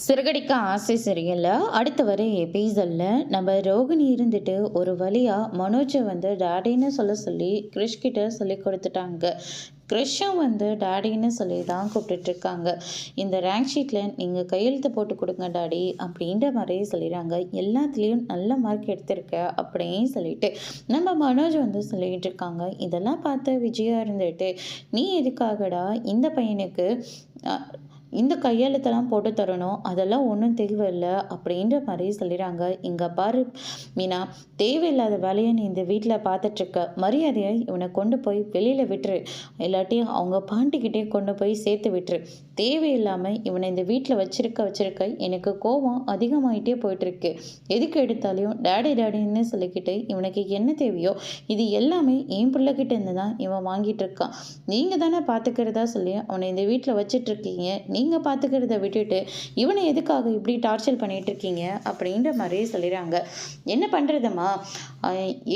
சிறகடிக்க ஆசை சீரியலில் அடுத்து வர எபிசோடில் நம்ம ரோகிணி இருந்துட்டு ஒரு வழியாக மனோஜை வந்து டேடின்னு சொல்லி கிறிஷ்கிட்ட சொல்லி கொடுத்துட்டாங்க. கிறிஷும் வந்து டேடின்னு சொல்லி தான் கூப்பிட்டுட்ருக்காங்க. இந்த ரேங்க் ஷீட்டில் நீங்கள் கையெழுத்து போட்டு கொடுங்க டாடி அப்படின்ற மாதிரியே சொல்லிடுறாங்க. எல்லாத்துலேயும் நல்ல மார்க் எடுத்திருக்க அப்படின்னு சொல்லிட்டு நம்ம மனோஜ் வந்து சொல்லிகிட்டு இருக்காங்க. இதெல்லாம் பார்த்து விஜயா இருந்துட்டு, நீ எதுக்காகடா இந்த பையனுக்கு இந்த கையெழுத்தெல்லாம் போட்டு தரணும், அதெல்லாம் ஒன்றும் தேவையில்லை அப்படின்ற மாதிரி சொல்லிடுறாங்க. இங்கே பாரு மீனா, தேவையில்லாத வேலையை நீ இந்த வீட்டில் பார்த்துட்ருக்க. மரியாதையை இவனை கொண்டு போய் வெளியில் விட்டுரு, இல்லாட்டி அவங்க பாண்டிக்கிட்டே கொண்டு போய் சேர்த்து விட்டுரு. தேவையில்லாமல் இவனை இந்த வீட்டில் வச்சிருக்க எனக்கு கோபம் அதிகமாகிட்டே போயிட்டுருக்கு. எதுக்கு எடுத்தாலையும் டேடி டேடின்னு சொல்லிக்கிட்டு இவனுக்கு என்ன தேவையோ இது எல்லாமே என் பிள்ளைகிட்ட இருந்து தான் இவன் வாங்கிட்டு இருக்கான். நீங்கள் தானே பார்த்துக்கிறதா சொல்லி அவனை இந்த வீட்டில் வச்சிட்ருக்கீங்க. நீங்கள் பார்த்துக்கிறத விட்டுட்டு இவனை எதுக்காக இப்படி டார்ச்சர் பண்ணிகிட்டு இருக்கீங்க அப்படின்ற மாதிரியே சொல்லிடுறாங்க. என்ன பண்ணுறதுமா,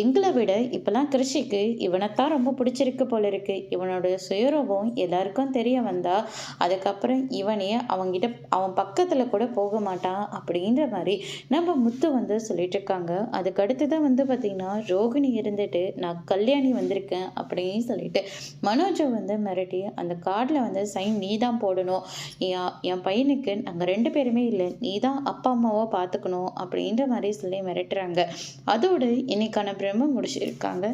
எங்களை விட இப்போலாம் கிருஷிக்கு இவனைத்தான் ரொம்ப பிடிச்சிருக்கு போல இருக்குது. இவனோட சுயரூபம் எல்லாருக்கும் தெரிய வந்தா அதுக்கப்புறம் இவனே அவங்கிட்ட அவன் பக்கத்தில் கூட போக மாட்டான் அப்படின்ற மாதிரி நம்ம முத்து வந்து சொல்லிட்டு இருக்காங்க. அதுக்கு அடுத்து தான் வந்து பார்த்திங்கன்னா ரோகிணி இருந்துட்டு நான் கல்யாணி வந்திருக்கேன் அப்படின்னு சொல்லிட்டு மனோஜை வந்து மிரட்டி அந்த கார்டில் வந்து சைன் நீ தான் போடணும், என் பையனுக்கு நாங்கள் 2 பேருமே இல்லை, நீ தான் அப்பா அம்மாவை பார்த்துக்கணும் அப்படின்ற மாதிரி சொல்லி மிரட்டுறாங்க. அதோடு இன்னைக்கான பிரம்ம முடிச்சிருக்காங்க.